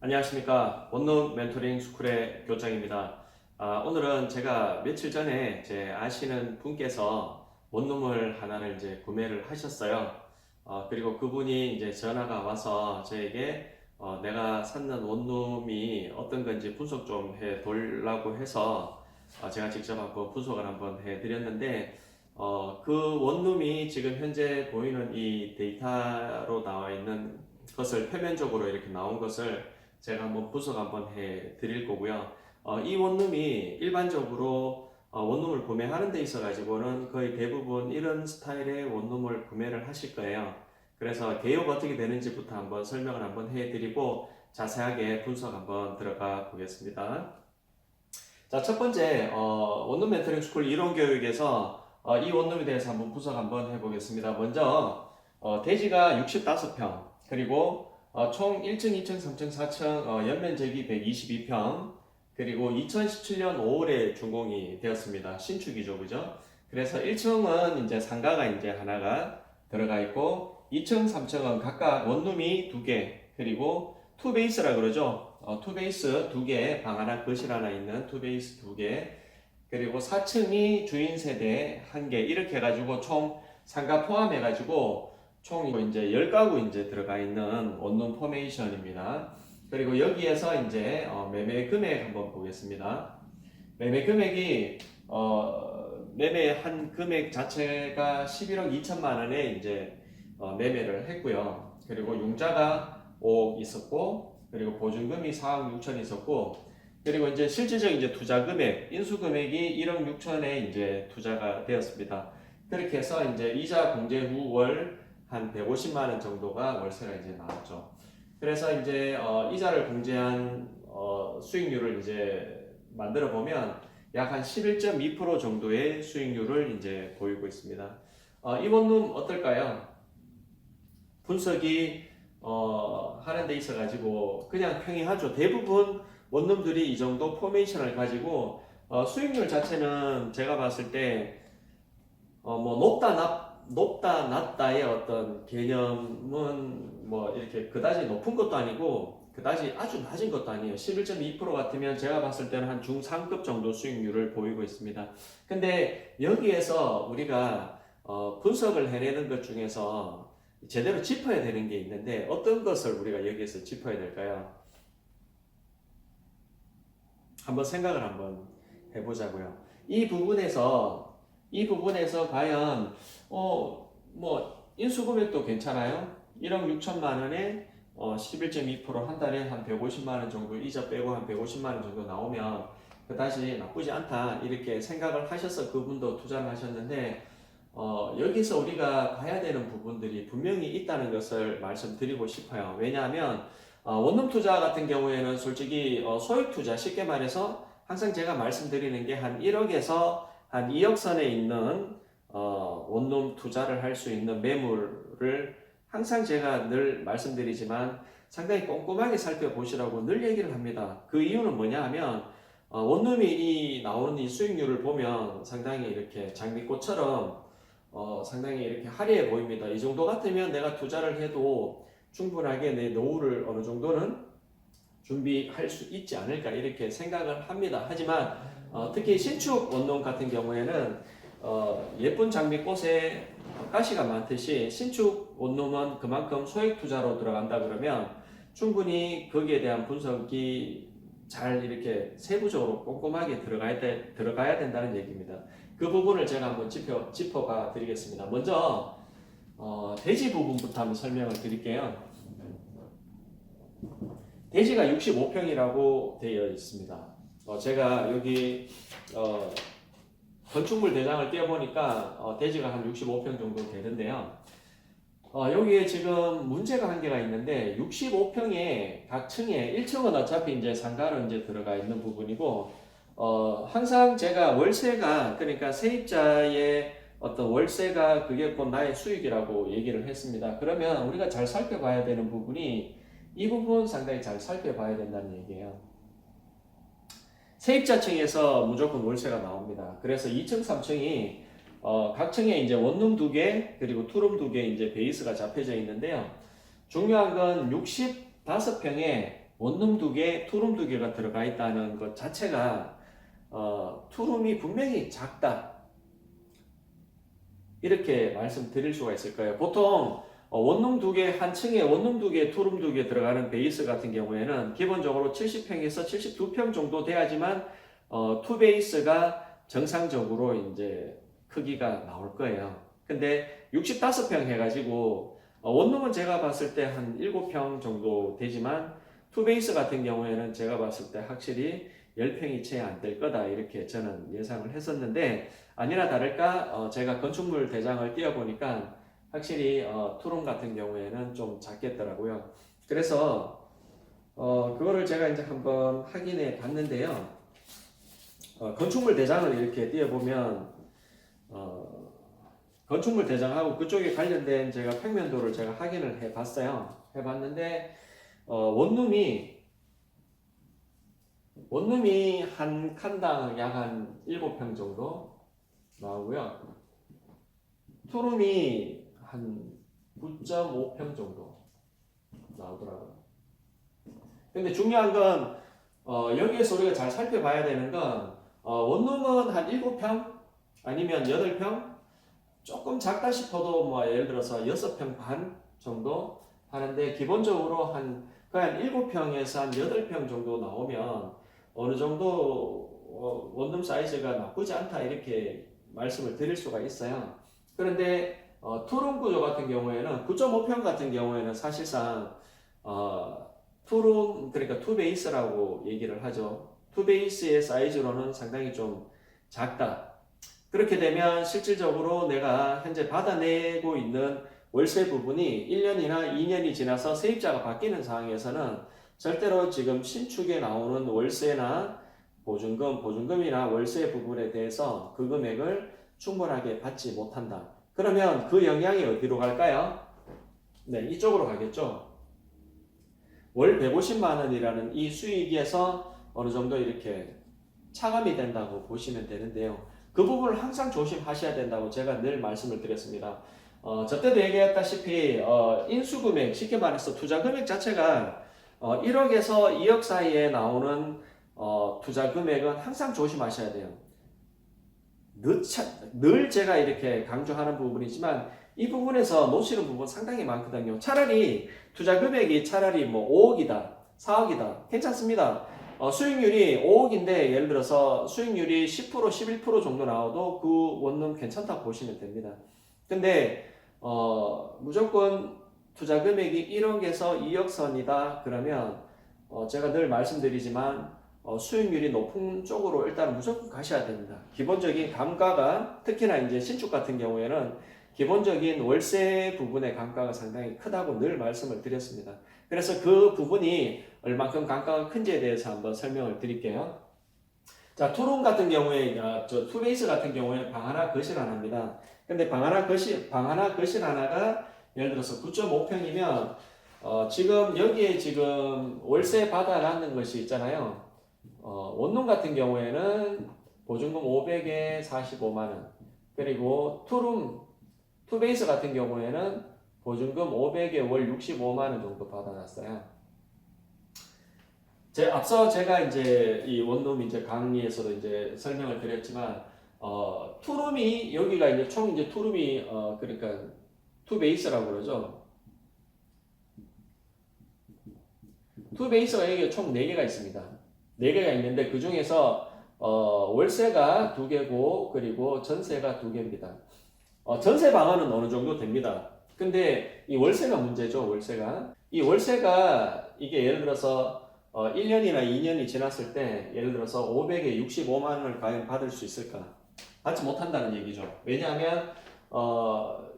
안녕하십니까. 원룸 멘토링 스쿨의 교장입니다. 오늘은 제가 며칠 전에 아시는 분께서 원룸을 하나를 구매를 하셨어요. 그리고 그분이 전화가 와서 저에게 내가 샀는 원룸이 어떤 건지 분석 좀 해 달라고 해서 제가 직접 한번 분석을 한번 해 드렸는데 그 원룸이 지금 현재 보이는 이 데이터로 나와 있는 것을 표면적으로 이렇게 나온 것을 제가 한번 분석 한번 해 드릴 거고요. 이 원룸이 일반적으로 원룸을 구매하는 데 있어 가지고는 거의 대부분 이런 스타일의 원룸을 구매를 하실 거예요. 그래서 개요가 어떻게 되는지부터 한번 설명을 한번 해 드리고 자세하게 분석 한번 들어가 보겠습니다. 자, 첫 번째 원룸 멘토링 스쿨 이론 교육에서 이 원룸에 대해서 한번 분석 한번 해 보겠습니다. 먼저 대지가 65평, 그리고 총 1층, 2층, 3층, 4층 연면적이 122평, 그리고 2017년 5월에 준공이 되었습니다. 신축이죠, 그죠? 그래서 1층은 이제 상가가 이제 하나가 들어가 있고, 2층, 3층은 각각 원룸이 2개, 그리고 투베이스라 그러죠. 투베이스 2개, 방 하나, 거실 하나 있는 투베이스 2개, 그리고 4층이 주인 세대 1개, 이렇게 해가지고 총 상가 포함해가지고 총 이제 10가구 이제 들어가 있는 원룸 포메이션입니다. 그리고 여기에서 이제 매매 금액 한번 보겠습니다. 매매 금액이 매매한 금액 자체가 11억 2천만 원에 이제 매매를 했고요. 그리고 융자가 5억 있었고, 그리고 보증금이 4억 6천 있었고, 그리고 이제 실질적 이제 투자 금액, 인수 금액이 1억 6천에 이제 투자가 되었습니다. 그렇게 해서 이제 이자 공제 후 월 한 150만 원 정도가 월세가 이제 나왔죠. 그래서 이제 이자를 공제한 수익률을 이제 만들어 보면 약 한 11.2% 정도의 수익률을 이제 보이고 있습니다. 이 원룸 어떨까요? 분석이 하는 데 있어 가지고 그냥 평이하죠. 대부분 원룸들이 이 정도 포메이션을 가지고 수익률 자체는 제가 봤을 때 뭐 높다 낮다의 어떤 개념은 뭐 이렇게 그다지 높은 것도 아니고 그다지 아주 낮은 것도 아니에요. 11.2% 같으면 제가 봤을 때는 한 중상급 정도 수익률을 보이고 있습니다. 근데 여기에서 우리가 분석을 해내는 것 중에서 제대로 짚어야 되는 게 있는데 어떤 것을 우리가 여기에서 짚어야 될까요? 한번 생각을 한번 해보자고요. 이 부분에서 과연 뭐 인수금액도 괜찮아요. 1억 6천만 원에 11.2%한 달에 한 150만 원 정도 이자 빼고 한 150만 원 정도 나오면 그다지 나쁘지 않다 이렇게 생각을 하셔서 그분도 투자를 하셨는데 여기서 우리가 봐야 되는 부분들이 분명히 있다는 것을 말씀드리고 싶어요. 왜냐하면 원룸 투자 같은 경우에는 솔직히 소액 투자, 쉽게 말해서 항상 제가 말씀드리는 게 한 1억에서 한 2억 선에 있는 원룸 투자를 할 수 있는 매물을 항상 제가 늘 말씀드리지만 상당히 꼼꼼하게 살펴보시라고 늘 얘기를 합니다. 그 이유는 뭐냐 하면 원룸이 나오는 이 수익률을 보면 상당히 이렇게 장미꽃처럼 상당히 이렇게 화려해 보입니다. 이 정도 같으면 내가 투자를 해도 충분하게 내 노후를 어느 정도는 준비할 수 있지 않을까 이렇게 생각을 합니다. 하지만 특히 신축 원룸 같은 경우에는 예쁜 장미꽃에 가시가 많듯이 신축 원룸은 그만큼 소액 투자로 들어간다 그러면 충분히 거기에 대한 분석이 잘 이렇게 세부적으로 꼼꼼하게 들어가야 된다는 얘기입니다. 그 부분을 제가 한번 짚어가 드리겠습니다. 먼저 대지 부분부터 한번 설명을 드릴게요. 대지가 65평이라고 되어 있습니다. 제가 여기 건축물 대장을 떼어보니까 대지가 한 65평 정도 되는데요. 여기에 지금 문제가 한 개가 있는데 65평에 각 층에 1층은 어차피 이제 상가로 이제 들어가 있는 부분이고 항상 제가 월세가 그러니까 세입자의 어떤 월세가 그게 곧 나의 수익이라고 얘기를 했습니다. 그러면 우리가 잘 살펴봐야 되는 부분이 이 부분 상당히 잘 살펴봐야 된다는 얘기예요. 세입자층에서 무조건 월세가 나옵니다. 그래서 2층, 3층이 각 층에 이제 원룸 2개 그리고 투룸 2개 이제 베이스가 잡혀져 있는데요. 중요한 건 65평에 원룸 2개, 투룸 2개가 들어가 있다는 것 자체가 투룸이 분명히 작다. 이렇게 말씀드릴 수가 있을 거예요. 보통 원룸 2개, 한 층에 원룸 2개, 투룸 2개 들어가는 베이스 같은 경우에는 기본적으로 70평에서 72평 정도 돼야지만 투베이스가 정상적으로 이제 크기가 나올 거예요. 근데 65평 해가지고 원룸은 제가 봤을 때 한 7평 정도 되지만 투베이스 같은 경우에는 제가 봤을 때 확실히 10평이 채 안 될 거다 이렇게 저는 예상을 했었는데 아니나 다를까 제가 건축물 대장을 띄워보니까 확실히 투룸 같은 경우에는 좀 작겠더라고요. 그래서 그거를 제가 이제 한번 확인해 봤는데요. 건축물 대장을 이렇게 띄워보면 건축물 대장하고 그쪽에 관련된 제가 평면도를 제가 확인을 해 봤어요. 해 봤는데 원룸이 한 칸당 약 한 7평 정도 나오고요. 투룸이 한 9.5평 정도 나오더라고요. 근데 중요한 건 여기에서 우리가 잘 살펴봐야 되는 건 원룸은 한 7평 아니면 8평 조금 작다 싶어도 뭐 예를 들어서 6평 반 정도 하는데 기본적으로 한 7평에서 한 8평 정도 나오면 어느 정도 원룸 사이즈가 나쁘지 않다 이렇게 말씀을 드릴 수가 있어요. 그런데 투룸 구조 같은 경우에는 9.5평 같은 경우에는 사실상 투룸 그러니까 투베이스라고 얘기를 하죠. 투베이스의 사이즈로는 상당히 좀 작다. 그렇게 되면 실질적으로 내가 현재 받아내고 있는 월세 부분이 1년이나 2년이 지나서 세입자가 바뀌는 상황에서는 절대로 지금 신축에 나오는 월세나 보증금이나 월세 부분에 대해서 그 금액을 충분하게 받지 못한다. 그러면 그 영향이 어디로 갈까요? 네, 이쪽으로 가겠죠. 월 150만 원이라는 이 수익에서 어느 정도 이렇게 차감이 된다고 보시면 되는데요. 그 부분을 항상 조심하셔야 된다고 제가 늘 말씀을 드렸습니다. 저 때도 얘기했다시피 인수금액, 쉽게 말해서 투자금액 자체가 1억에서 2억 사이에 나오는 투자금액은 항상 조심하셔야 돼요. 늘 제가 이렇게 강조하는 부분이지만 이 부분에서 놓치는 부분 상당히 많거든요. 차라리 투자 금액이 차라리 뭐 5억이다, 4억이다. 괜찮습니다. 수익률이 5억인데 예를 들어서 수익률이 10%, 11% 정도 나와도 그 원룸 괜찮다고 보시면 됩니다. 근데 무조건 투자 금액이 1억에서 2억 선이다 그러면 제가 늘 말씀드리지만 수익률이 높은 쪽으로 일단 무조건 가셔야 됩니다. 기본적인 감가가 특히나 이제 신축 같은 경우에는 기본적인 월세 부분의 감가가 상당히 크다고 늘 말씀을 드렸습니다. 그래서 그 부분이 얼만큼 감가가 큰지에 대해서 한번 설명을 드릴게요. 자, 투룸 같은 경우에 투베이스 같은 경우에 방 하나 거실 하나입니다. 근데 방 하나 거실 하나가 예를 들어서 9.5평이면 지금 여기에 지금 월세 받아놨는 것이 있잖아요. 원룸 같은 경우에는 보증금 500에 45만원 그리고 투베이스 같은 경우에는 보증금 500에 월 65만원 정도 받아놨어요. 앞서 제가 이제 이 원룸 이제 강의에서도 이제 설명을 드렸지만 투룸이 여기가 이제 총 이제 투룸이 그러니까 투베이스라고 그러죠. 투베이스가 여기 총 4개가 있습니다. 4개가 있는데 그 중에서 월세가 2개고 그리고 전세가 2개입니다. 전세 방안은 어느 정도 됩니다. 근데 이 월세가 문제죠. 이 월세가 이게 예를 들어서 1년이나 2년이 지났을 때 예를 들어서 500에 65만 원을 과연 받을 수 있을까? 받지 못한다는 얘기죠. 왜냐하면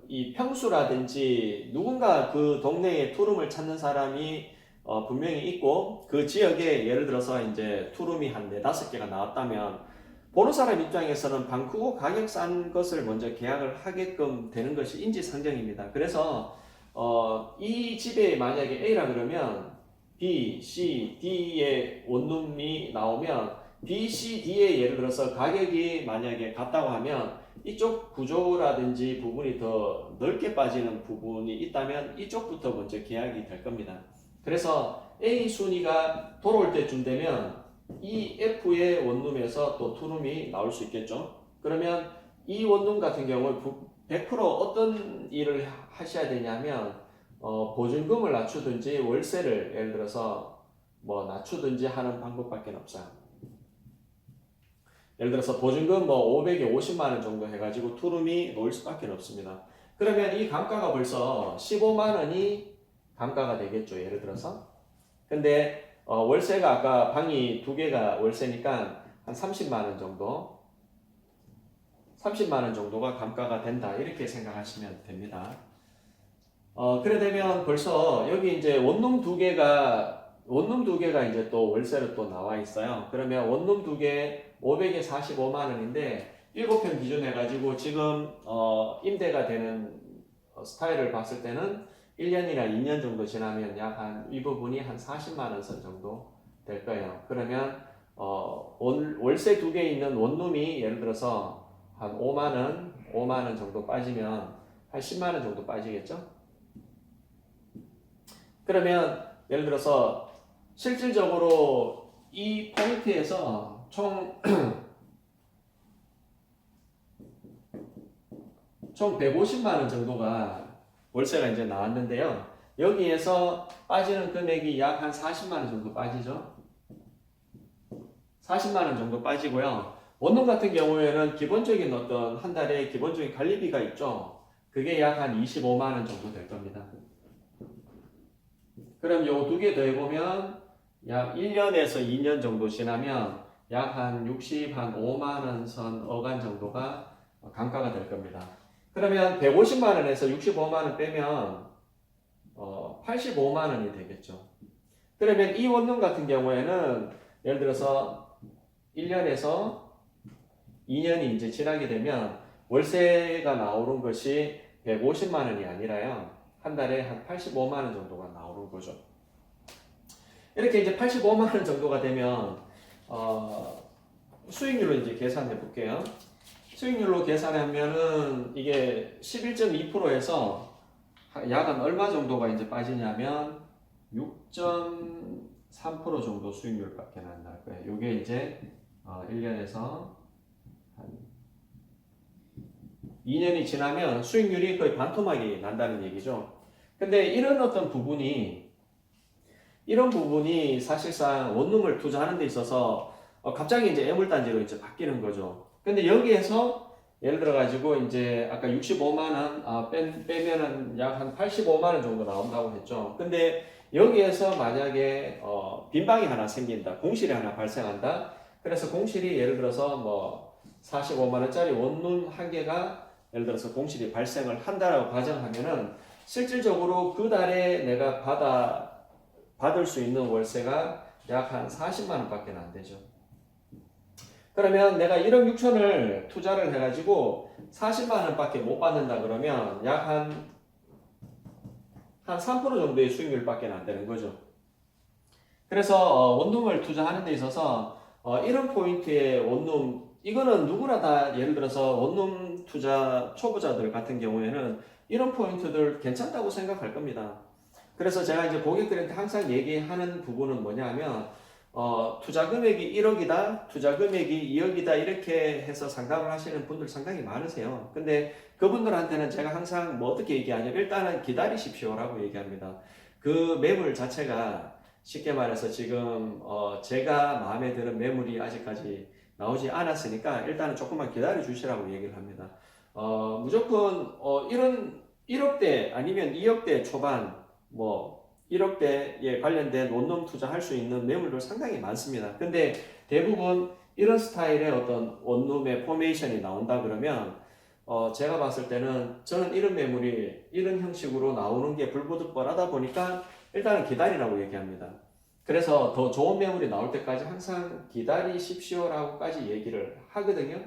이 평수라든지 누군가 그 동네에 투룸을 찾는 사람이 분명히 있고 그 지역에 예를 들어서 이제 투룸이 한 4-5개가 나왔다면 보는 사람 입장에서는 방 크고 가격 싼 것을 먼저 계약을 하게끔 되는 것이 인지상정입니다. 그래서 이 집에 만약에 A라 그러면 B, C, D의 원룸이 나오면 B, C, D의 예를 들어서 가격이 만약에 같다고 하면 이쪽 구조라든지 부분이 더 넓게 빠지는 부분이 있다면 이쪽부터 먼저 계약이 될 겁니다. 그래서 A 순위가 돌아올 때쯤 되면 이 F의 원룸에서 또 투룸이 나올 수 있겠죠. 그러면 이 원룸 같은 경우 100% 어떤 일을 하셔야 되냐면 보증금을 낮추든지 월세를 예를 들어서 뭐 낮추든지 하는 방법밖에 없어요. 예를 들어서 보증금 뭐 500에 50만 원 정도 해가지고 투룸이 놓을 수밖에 없습니다. 그러면 이 감가가 벌써 15만 원이 감가가 되겠죠. 예를 들어서. 근데 월세가 아까 방이 두 개가 월세니까 한 30만 원 정도 30만 원 정도가 감가가 된다. 이렇게 생각하시면 됩니다. 그래 되면 벌써 여기 이제 원룸 두 개가 이제 또 월세로 또 나와 있어요. 그러면 원룸 두 개 500에 45만 원인데 7평 기준 해가지고 지금 임대가 되는 스타일을 봤을 때는 1년이나 2년 정도 지나면 약 이 부분이 한 40만 원 선 정도 될 거예요. 그러면 월세 두 개 있는 원룸이 예를 들어서 한 5만 원 정도 빠지면 한 10만 원 정도 빠지겠죠? 그러면 예를 들어서 실질적으로 이 포인트에서 총 150만 원 정도가 월세가 이제 나왔는데요. 여기에서 빠지는 금액이 약 한 40만 원 정도 빠지죠. 40만 원 정도 빠지고요. 원룸 같은 경우에는 기본적인 어떤 한 달에 기본적인 관리비가 있죠. 그게 약 한 25만 원 정도 될 겁니다. 그럼 요 두 개 더해보면 약 1년에서 2년 정도 지나면 약 한 65만 원 선 어간 정도가 감가가 될 겁니다. 그러면 150만 원에서 65만 원 빼면 85만 원이 되겠죠. 그러면 이 원룸 같은 경우에는 예를 들어서 1년에서 2년이 이제 지나게 되면 월세가 나오는 것이 150만 원이 아니라요. 한 달에 한 85만 원 정도가 나오는 거죠. 이렇게 이제 85만 원 정도가 되면 수익률로 이제 계산해 볼게요. 수익률로 계산하면은 이게 11.2%에서 약간 얼마 정도가 이제 빠지냐면 6.3% 정도 수익률밖에 안 날 거예요. 이게 이제 1년에서 한 2년이 지나면 수익률이 거의 반토막이 난다는 얘기죠. 근데 이런 부분이 사실상 원룸을 투자하는 데 있어서 갑자기 이제 애물단지로 이제 바뀌는 거죠. 근데 여기에서 예를 들어 가지고 이제 아까 65만 원 빼면은 약 한 85만 원 정도 나온다고 했죠. 근데 여기에서 만약에 빈방이 하나 생긴다, 공실이 하나 발생한다. 그래서 공실이 예를 들어서 뭐 45만 원짜리 원룸 한 개가 예를 들어서 공실이 발생을 한다라고 가정하면은 실질적으로 그 달에 내가 받을 수 있는 월세가 약 한 40만 원밖에 안 되죠. 그러면 내가 1억 6천을 투자를 해가지고 40만 원밖에 못 받는다 그러면 약 한 3% 정도의 수익률밖에 안 되는 거죠. 그래서 원룸을 투자하는 데 있어서 이런 포인트의 원룸, 이거는 누구나 다 예를 들어서 원룸 투자 초보자들 같은 경우에는 이런 포인트들 괜찮다고 생각할 겁니다. 그래서 제가 이제 고객들한테 항상 얘기하는 부분은 뭐냐면 투자 금액이 1억이다, 투자 금액이 2억이다 이렇게 해서 상담을 하시는 분들 상당히 많으세요. 근데 그분들한테는 제가 항상 뭐 어떻게 얘기하냐면 일단은 기다리십시오라고 얘기합니다. 그 매물 자체가 쉽게 말해서 지금 제가 마음에 드는 매물이 아직까지 나오지 않았으니까 일단은 조금만 기다려 주시라고 얘기를 합니다. 무조건 이런 1억대 아니면 2억대 초반 뭐 1억대에 관련된 원룸 투자할 수 있는 매물들 상당히 많습니다. 근데 대부분 이런 스타일의 어떤 원룸의 포메이션이 나온다 그러면 제가 봤을 때는 저는 이런 매물이 이런 형식으로 나오는 게 불보듯 뻔하다 보니까 일단은 기다리라고 얘기합니다. 그래서 더 좋은 매물이 나올 때까지 항상 기다리십시오라고까지 얘기를 하거든요.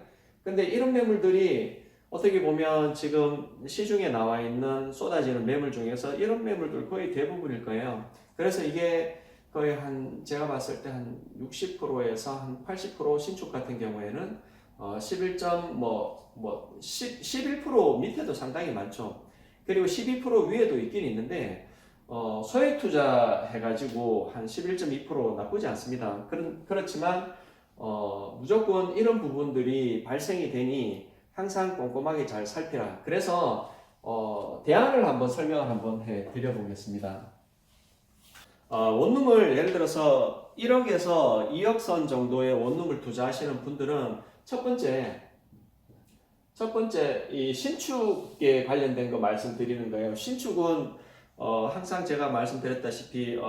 근데 이런 매물들이 어떻게 보면 지금 시중에 나와 있는 쏟아지는 매물 중에서 이런 매물들 거의 대부분일 거예요. 그래서 이게 거의 제가 봤을 때 한 60%에서 한 80% 신축 같은 경우에는 11% 밑에도 상당히 많죠. 그리고 12% 위에도 있긴 있는데 소액 투자 해가지고 한 11.2% 나쁘지 않습니다. 그렇지만 무조건 이런 부분들이 발생이 되니 항상 꼼꼼하게 잘 살피라. 그래서 대안을 한번 설명을 한번 해 드려 보겠습니다. 원룸을 예를 들어서 1억에서 2억 선 정도의 원룸을 투자하시는 분들은 첫 번째 이 신축에 관련된 거 말씀드리는 거예요. 신축은 항상 제가 말씀드렸다시피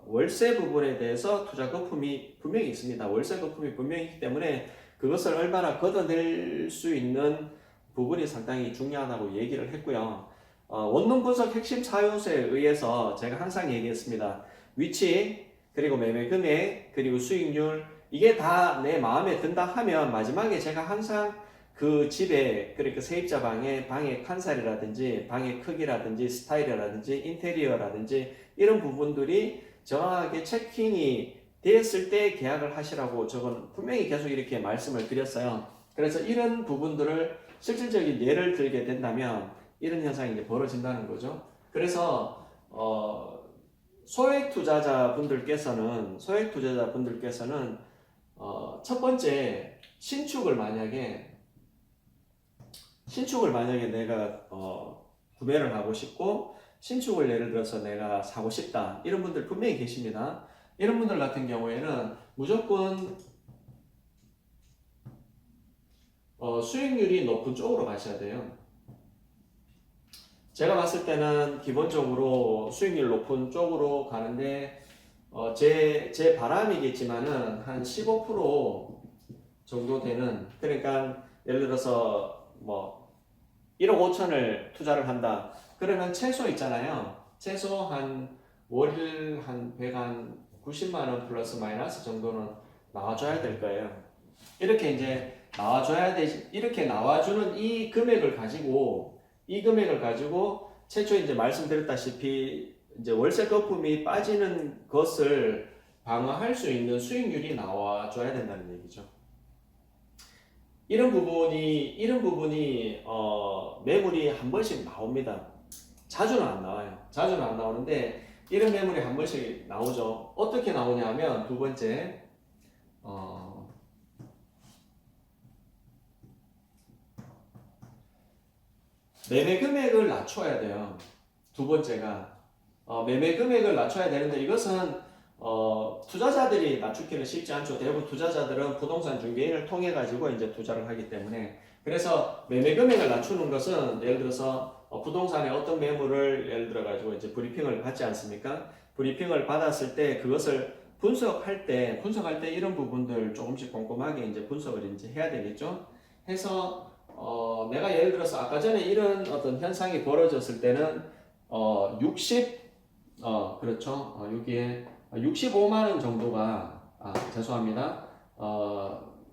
월세 부분에 대해서 투자 거품이 분명히 있습니다. 월세 거품이 분명히 있기 때문에 그것을 얼마나 걷어낼 수 있는 부분이 상당히 중요하다고 얘기를 했고요. 원룸 분석 핵심 사요소에 의해서 제가 항상 얘기했습니다. 위치, 그리고 매매 금액, 그리고 수익률, 이게 다 내 마음에 든다 하면 마지막에 제가 항상 그 집에, 그러니까 세입자 방의 칸살이라든지 방의 크기라든지 스타일이라든지 인테리어라든지 이런 부분들이 정확하게 체킹이 되었을 때 계약을 하시라고 저건 분명히 계속 이렇게 말씀을 드렸어요. 그래서 이런 부분들을 실질적인 예를 들게 된다면 이런 현상이 이제 벌어진다는 거죠. 그래서 소액 투자자분들께서는 첫 번째 신축을 만약에 내가 구매를 하고 싶고 신축을 예를 들어서 내가 사고 싶다 이런 분들 분명히 계십니다. 이런 분들 같은 경우에는 무조건 수익률이 높은 쪽으로 가셔야 돼요. 제가 봤을 때는 기본적으로 수익률 높은 쪽으로 가는데 제 바람이겠지만은 한 15% 정도 되는, 그러니까 예를 들어서 뭐 1억 5천을 투자를 한다. 그러면 최소 있잖아요. 최소 한 월일 한 190만 원 플러스 마이너스 정도는 나와줘야 될 거예요. 이렇게 이제 나와줘야 되지. 이렇게 나와주는 이 금액을 가지고 최초에 이제 말씀드렸다시피 이제 월세 거품이 빠지는 것을 방어할 수 있는 수익률이 나와줘야 된다는 얘기죠. 이런 부분이 매물이 한 번씩 나옵니다. 자주는 안 나오는데 이런 매물이 한 번씩 나오죠. 어떻게 나오냐면 두 번째 매매 금액을 낮춰야 돼요. 두 번째가 매매 금액을 낮춰야 되는데 이것은 투자자들이 낮추기는 쉽지 않죠. 대부분 투자자들은 부동산 중개인을 통해 가지고 이제 투자를 하기 때문에, 그래서 매매 금액을 낮추는 것은 예를 들어서 부동산의 어떤 매물을 예를 들어 가지고 이제 브리핑을 받지 않습니까? 브리핑을 받았을 때 그것을 분석할 때 이런 부분들 조금씩 꼼꼼하게 이제 분석을 이제 해야 되겠죠. 해서 내가 예를 들어서 아까 전에 이런 어떤 현상이 벌어졌을 때는 여기에 65만 원 정도가 죄송합니다.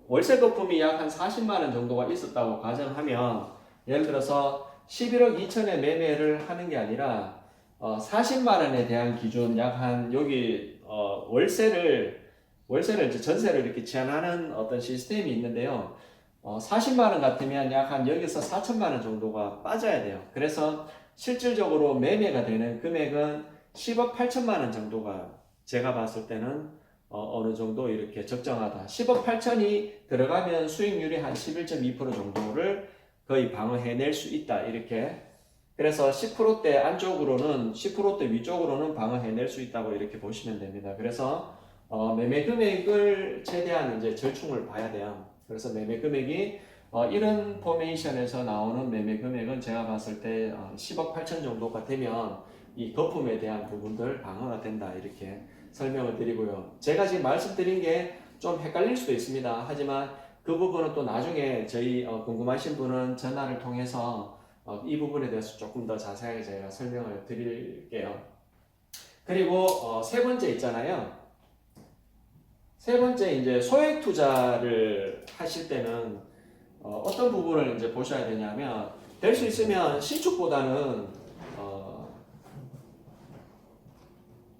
월세 거품이 약 한 40만 원 정도가 있었다고 가정하면 예를 들어서 11억 2천에 매매를 하는 게 아니라 40만 원에 대한 기준 약 한 여기 월세를 이제 전세를 이렇게 제한하는 어떤 시스템이 있는데요. 40만 원 같으면 약 한 여기서 4천만 원 정도가 빠져야 돼요. 그래서 실질적으로 매매가 되는 금액은 10억 8천만 원 정도가 제가 봤을 때는 어느 정도 이렇게 적정하다. 10억 8천이 들어가면 수익률이 한 11.2% 정도를 거의 방어해낼 수 있다. 이렇게. 그래서 10%대 안쪽으로는 10%대 위쪽으로는 방어해낼 수 있다고 이렇게 보시면 됩니다. 그래서 매매 금액을 최대한 이제 절충을 봐야 돼요. 그래서 매매 금액이 이런 포메이션에서 나오는 매매 금액은 제가 봤을 때 10억 8천 정도가 되면 이 거품에 대한 부분들 방어가 된다 이렇게 설명을 드리고요. 제가 지금 말씀드린 게 좀 헷갈릴 수도 있습니다. 하지만 그 부분은 또 나중에 저희 궁금하신 분은 전화를 통해서 이 부분에 대해서 조금 더 자세하게 제가 설명을 드릴게요. 그리고 세 번째 있잖아요. 세 번째 이제 소액 투자를 하실 때는 어떤 부분을 이제 보셔야 되냐면 될 수 있으면 신축보다는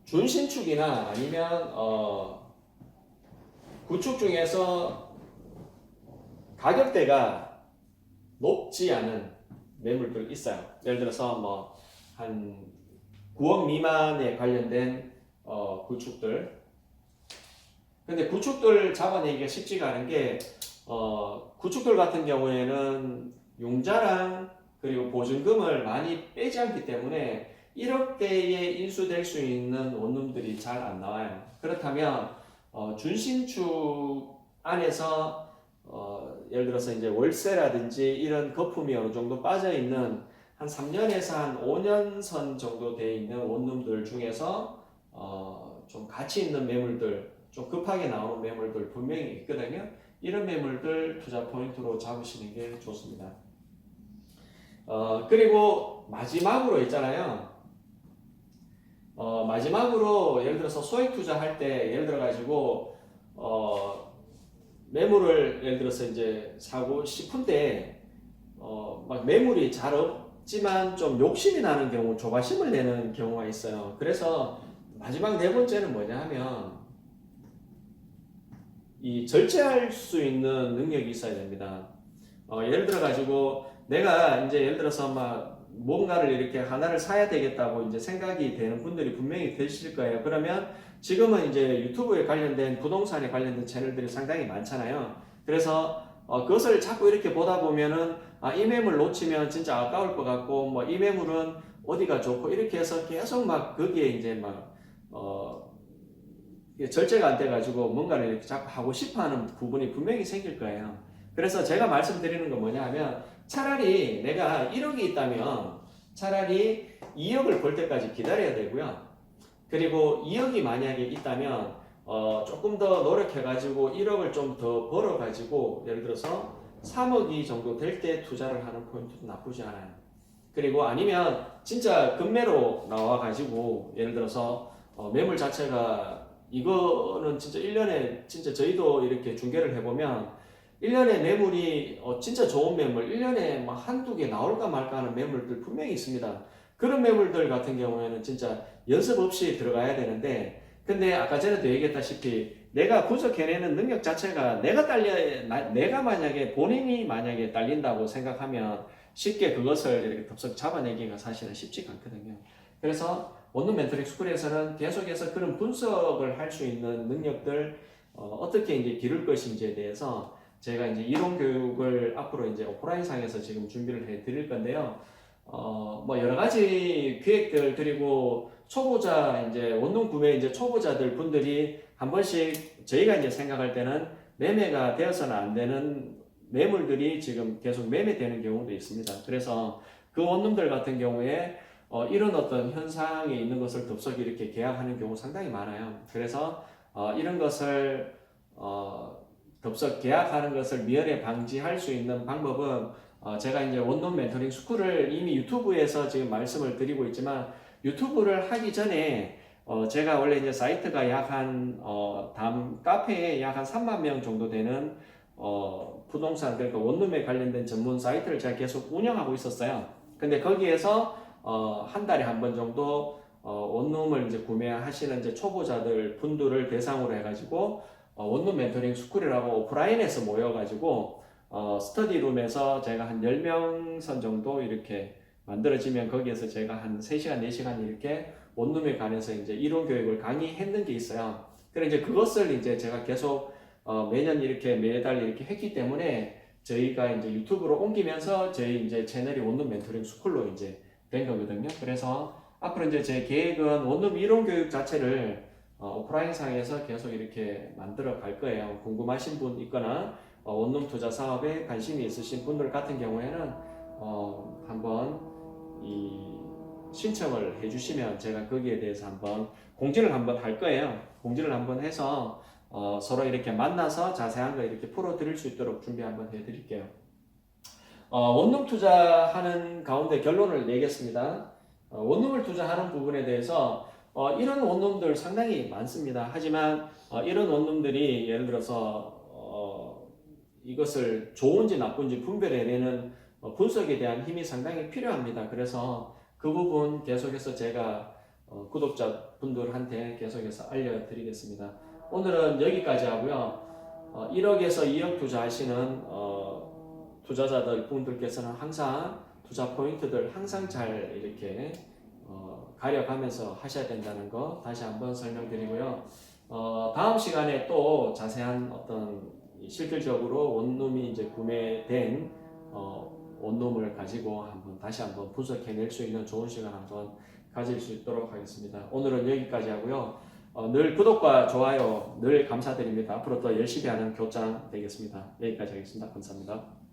준신축이나 아니면 구축 중에서 가격대가 높지 않은 매물들 있어요. 예를 들어서 뭐 한 9억 미만에 관련된 구축들. 근데 구축들 잡아내기가 쉽지가 않은 게 구축들 같은 경우에는 융자랑 그리고 보증금을 많이 빼지 않기 때문에 1억대에 인수될 수 있는 원룸들이 잘 안 나와요. 그렇다면 준신축 안에서 예를 들어서 이제 월세라든지 이런 거품이 어느 정도 빠져 있는 한 3년에서 한 5년 선 정도 돼 있는 원룸들 중에서 좀 가치 있는 매물들, 좀 급하게 나오는 매물들 분명히 있거든요. 이런 매물들 투자 포인트로 잡으시는 게 좋습니다. 그리고 마지막으로 있잖아요. 마지막으로 예를 들어서 소액 투자할 때 예를 들어 가지고 매물을 예를 들어서 이제 사고 싶은데 막 매물이 잘 없지만 좀 욕심이 나는 경우, 조바심을 내는 경우가 있어요. 그래서 마지막 네 번째는 뭐냐 하면 이 절제할 수 있는 능력이 있어야 됩니다. 예를 들어 가지고 내가 이제 예를 들어서 막 뭔가를 이렇게 하나를 사야 되겠다고 이제 생각이 되는 분들이 분명히 계실 거예요. 그러면 지금은 이제 유튜브에 관련된 부동산에 관련된 채널들이 상당히 많잖아요. 그래서 그것을 자꾸 이렇게 보다 보면은 이 매물 놓치면 진짜 아까울 것 같고 뭐 이 매물은 어디가 좋고 이렇게 해서 계속 막 거기에 이제 막 절제가 안 돼가지고 뭔가를 이렇게 자꾸 하고 싶어하는 부분이 분명히 생길 거예요. 그래서 제가 말씀드리는 건 뭐냐 하면 차라리 내가 1억이 있다면 차라리 2억을 벌 때까지 기다려야 되고요. 그리고 2억이 만약에 있다면 조금 더 노력해가지고 1억을 좀 더 벌어가지고 예를 들어서 3억이 정도 될 때 투자를 하는 포인트도 나쁘지 않아요. 그리고 아니면 진짜 급매로 나와가지고 예를 들어서 매물 자체가 이거는 진짜 1년에 진짜 저희도 이렇게 중개를 해보면 1년에 매물이 진짜 좋은 매물 1년에 막 한두 개 나올까 말까 하는 매물들 분명히 있습니다. 그런 매물들 같은 경우에는 진짜 연습 없이 들어가야 되는데 근데 아까 전에도 얘기했다시피 내가 분석해내는 능력 자체가 내가 만약에 본인이 만약에 딸린다고 생각하면 쉽게 그것을 이렇게 덥석 잡아내기가 사실은 쉽지가 않거든요. 그래서 원룸 멘토링 스쿨에서는 계속해서 그런 분석을 할 수 있는 능력들 어떻게 이제 기를 것인지에 대해서 제가 이제 이론 교육을 앞으로 이제 오프라인상에서 지금 준비를 해 드릴 건데요. 뭐 여러 가지 기획들 그리고 초보자 이제 원룸 구매 이제 초보자들 분들이 한 번씩 저희가 이제 생각할 때는 매매가 되어서는 안 되는 매물들이 지금 계속 매매되는 경우도 있습니다. 그래서 그 원룸들 같은 경우에 이런 어떤 현상에 있는 것을 덥석 이렇게 계약하는 경우 상당히 많아요. 그래서 이런 것을 덥석 계약하는 것을 미연에 방지할 수 있는 방법은 제가 이제 원룸 멘토링 스쿨을 이미 유튜브에서 지금 말씀을 드리고 있지만 유튜브를 하기 전에 제가 원래 이제 사이트가 카페에 약 한 3만 명 정도 되는 부동산 그러니까 원룸에 관련된 전문 사이트를 제가 계속 운영하고 있었어요. 근데 거기에서 한 달에 한 번 정도 원룸을 이제 구매하시는 이제 초보자들 분들을 대상으로 해가지고 원룸 멘토링 스쿨이라고 오프라인에서 모여가지고 스터디룸에서 제가 한 10명 선 정도 이렇게 만들어지면 거기에서 제가 한 3시간, 4시간 이렇게 원룸에 관해서 이제 이론 교육을 강의했는 게 있어요. 그래 이제 그것을 이제 제가 계속 매년 이렇게 매달 이렇게 했기 때문에 저희가 이제 유튜브로 옮기면서 저희 이제 채널이 원룸 멘토링 스쿨로 이제 된 거거든요. 그래서 앞으로 이제 제 계획은 원룸 이론 교육 자체를 오프라인상에서 계속 이렇게 만들어 갈 거예요. 궁금하신 분 있거나 원룸 투자 사업에 관심이 있으신 분들 같은 경우에는 한번 이 신청을 해주시면 제가 거기에 대해서 한번 공지를 한번 할 거예요. 공지를 한번 해서 서로 이렇게 만나서 자세한 거 이렇게 풀어드릴 수 있도록 준비 한번 해드릴게요. 원룸 투자하는 가운데 결론을 내겠습니다. 원룸을 투자하는 부분에 대해서 이런 원룸들 상당히 많습니다. 하지만 이런 원룸들이 예를 들어서 이것을 좋은지 나쁜지 분별해내는 분석에 대한 힘이 상당히 필요합니다. 그래서 그 부분 계속해서 제가 구독자분들한테 계속해서 알려드리겠습니다. 오늘은 여기까지 하고요. 1억에서 2억 투자하시는 투자자들 분들께서는 항상 투자 포인트들 항상 잘 이렇게 가려가면서 하셔야 된다는 거 다시 한번 설명드리고요. 다음 시간에 또 자세한 어떤 실질적으로 원룸이 이제 구매된 원룸을 가지고 다시 한번 분석해낼 수 있는 좋은 시간 한번 가질 수 있도록 하겠습니다. 오늘은 여기까지 하고요. 늘 구독과 좋아요 늘 감사드립니다. 앞으로 더 열심히 하는 교장 되겠습니다. 여기까지 하겠습니다. 감사합니다.